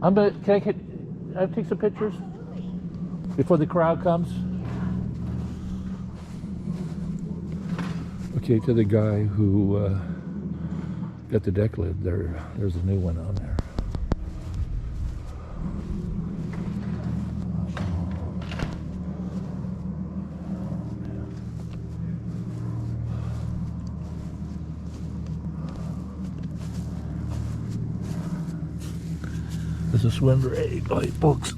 Can I take some pictures before the crowd comes? Okay, to the guy who got the deck lid, there's a new one on there. This is Swindler 8 light folks.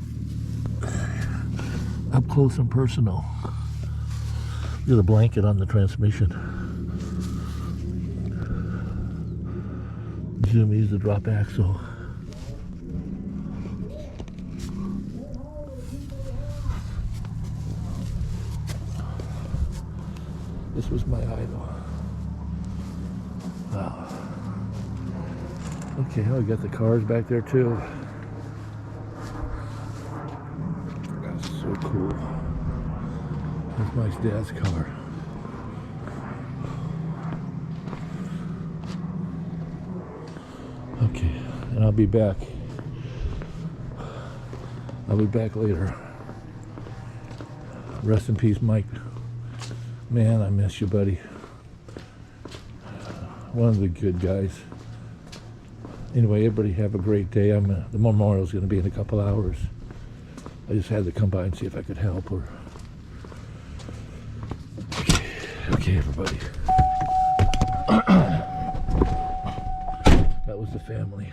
Up close and personal. There's a blanket on the transmission. Zoom is the drop axle. This was my idol. Wow. Okay, I got the cars back there too. That's so cool. That's my dad's car. Okay, and I'll be back. I'll be back later. Rest in peace, Mike. Man, I miss you, buddy. One of the good guys. Anyway, everybody have a great day. The memorial's going to be in a couple hours. I just had to come by and see if I could help. Or okay, everybody. That was the family.